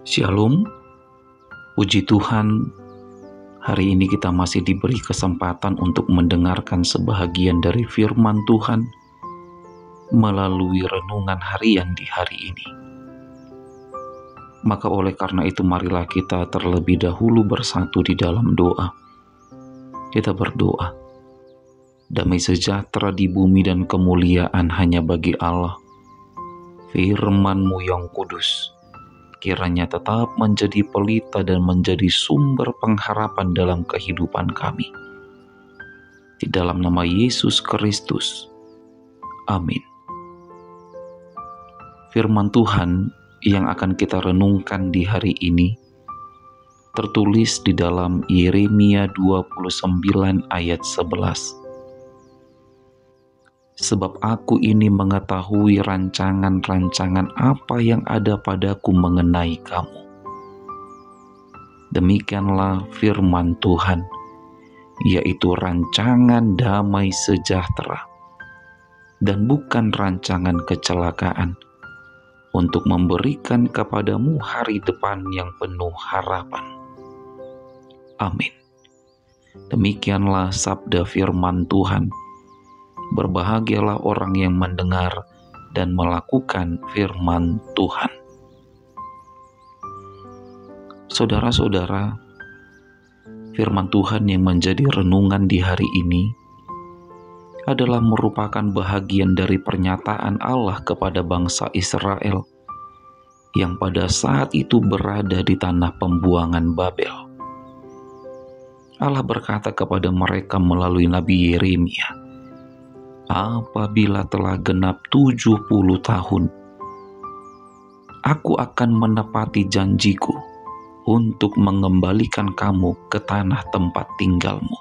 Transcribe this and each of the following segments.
Shalom, puji Tuhan, hari ini kita masih diberi kesempatan untuk mendengarkan sebahagian dari firman Tuhan melalui renungan harian di hari ini. Maka oleh karena itu marilah kita terlebih dahulu bersatu di dalam doa. Kita berdoa, damai sejahtera di bumi dan kemuliaan hanya bagi Allah. Firman-Mu yang kudus, kiranya tetap menjadi pelita dan menjadi sumber pengharapan dalam kehidupan kami. Di dalam nama Yesus Kristus. Amin. Firman Tuhan yang akan kita renungkan di hari ini tertulis di dalam Yeremia 29 ayat 11. Sebab aku ini mengetahui rancangan-rancangan apa yang ada padaku mengenai kamu. Demikianlah firman Tuhan, yaitu rancangan damai sejahtera, dan bukan rancangan kecelakaan, untuk memberikan kepadamu hari depan yang penuh harapan. Amin. Demikianlah sabda firman Tuhan. Berbahagialah orang yang mendengar dan melakukan firman Tuhan. Saudara-saudara, firman Tuhan yang menjadi renungan di hari ini adalah merupakan bahagian dari pernyataan Allah kepada bangsa Israel yang pada saat itu berada di tanah pembuangan Babel. Allah berkata kepada mereka melalui Nabi Yeremia, apabila telah genap 70 tahun, aku akan menepati janjiku untuk mengembalikan kamu ke tanah tempat tinggalmu.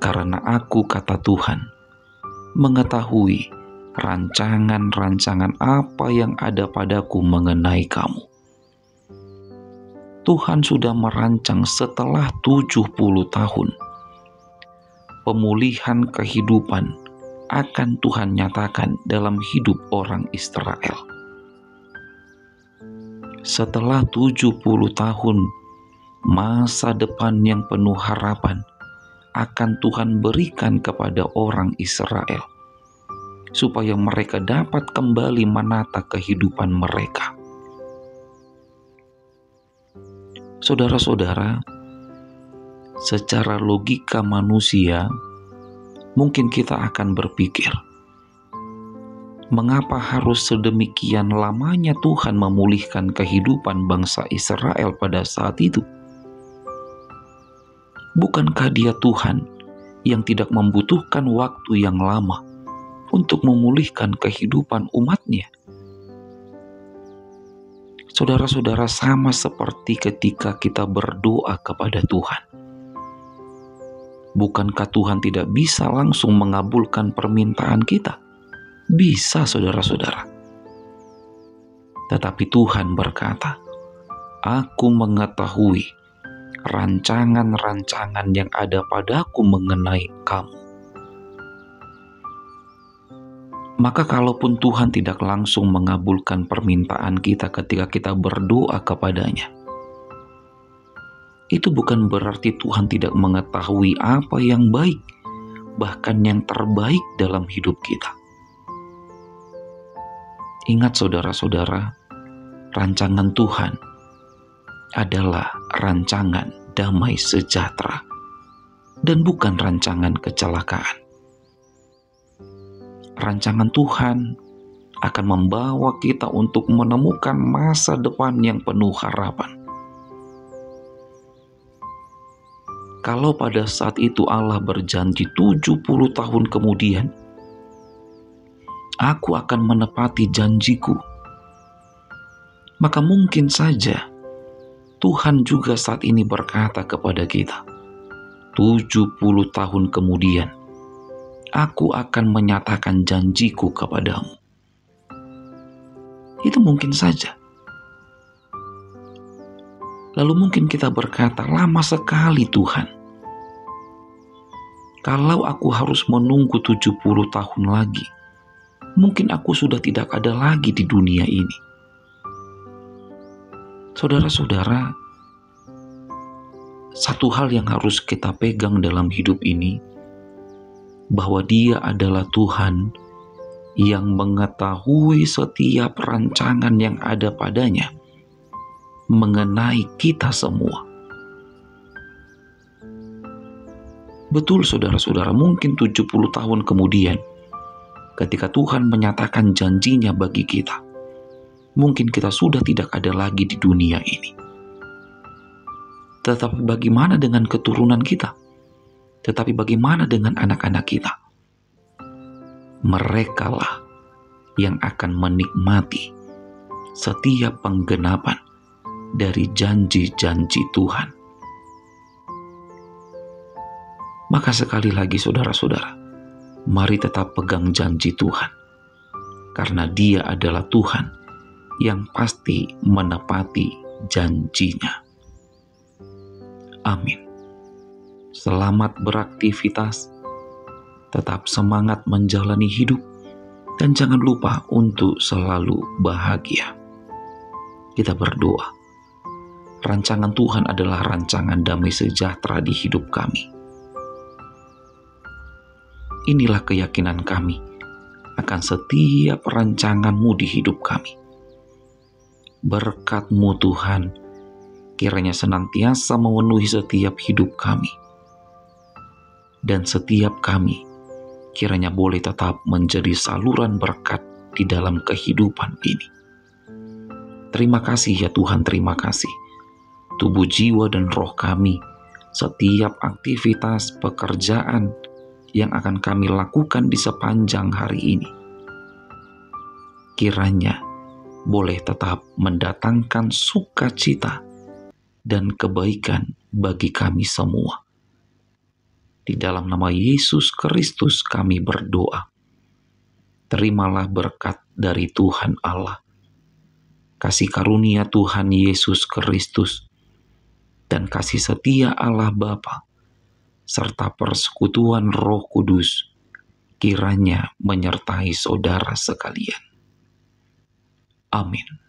Karena aku, kata Tuhan, mengetahui rancangan-rancangan apa yang ada padaku mengenai kamu. Tuhan sudah merancang setelah 70 tahun. Pemulihan kehidupan akan Tuhan nyatakan dalam hidup orang Israel. Setelah 70 tahun, masa depan yang penuh harapan akan Tuhan berikan kepada orang Israel, supaya mereka dapat kembali menata kehidupan mereka. Saudara-saudara, secara logika manusia, mungkin kita akan berpikir, mengapa harus sedemikian lamanya Tuhan memulihkan kehidupan bangsa Israel pada saat itu? Bukankah Dia Tuhan yang tidak membutuhkan waktu yang lama untuk memulihkan kehidupan umat-Nya? Saudara-saudara, sama seperti ketika kita berdoa kepada Tuhan. Bukankah Tuhan tidak bisa langsung mengabulkan permintaan kita? Bisa, saudara-saudara. Tetapi Tuhan berkata, aku mengetahui rancangan-rancangan yang ada padaku mengenai kamu. Maka kalaupun Tuhan tidak langsung mengabulkan permintaan kita ketika kita berdoa kepadanya, itu bukan berarti Tuhan tidak mengetahui apa yang baik, bahkan yang terbaik dalam hidup kita. Ingat saudara-saudara, rancangan Tuhan adalah rancangan damai sejahtera dan bukan rancangan kecelakaan. Rancangan Tuhan akan membawa kita untuk menemukan masa depan yang penuh harapan. Kalau pada saat itu Allah berjanji 70 tahun kemudian, aku akan menepati janjiku, maka mungkin saja Tuhan juga saat ini berkata kepada kita, 70 tahun kemudian, aku akan menyatakan janjiku kepadamu. Itu mungkin saja. Lalu mungkin kita berkata, lama sekali Tuhan. Kalau aku harus menunggu 70 tahun lagi, mungkin aku sudah tidak ada lagi di dunia ini. Saudara-saudara, satu hal yang harus kita pegang dalam hidup ini, bahwa Dia adalah Tuhan yang mengetahui setiap rancangan yang ada padanya mengenai kita semua. Betul saudara-saudara, mungkin 70 tahun kemudian, ketika Tuhan menyatakan janjinya bagi kita, mungkin kita sudah tidak ada lagi di dunia ini. Tetapi bagaimana dengan keturunan kita? Tetapi bagaimana dengan anak-anak kita? Merekalah yang akan menikmati setiap penggenapan dari janji-janji Tuhan. Maka sekali lagi saudara-saudara, mari tetap pegang janji Tuhan, karena Dia adalah Tuhan yang pasti menepati janjinya. Amin. Selamat beraktivitas, tetap semangat menjalani hidup, dan jangan lupa untuk selalu bahagia. Kita berdoa. Rancangan Tuhan adalah rancangan damai sejahtera di hidup kami. Inilah keyakinan kami akan setiap rancangan-Mu di hidup kami. Berkat-Mu Tuhan, kiranya senantiasa memenuhi setiap hidup kami. Dan setiap kami kiranya boleh tetap menjadi saluran berkat di dalam kehidupan ini. Terima kasih ya Tuhan, terima kasih. Tubuh, jiwa, dan roh kami, setiap aktivitas pekerjaan yang akan kami lakukan di sepanjang hari ini, kiranya boleh tetap mendatangkan sukacita dan kebaikan bagi kami semua. Di dalam nama Yesus Kristus kami berdoa. Terimalah berkat dari Tuhan Allah, kasih karunia Tuhan Yesus Kristus, dan kasih setia Allah Bapa, serta persekutuan Roh Kudus, kiranya menyertai saudara sekalian. Amin.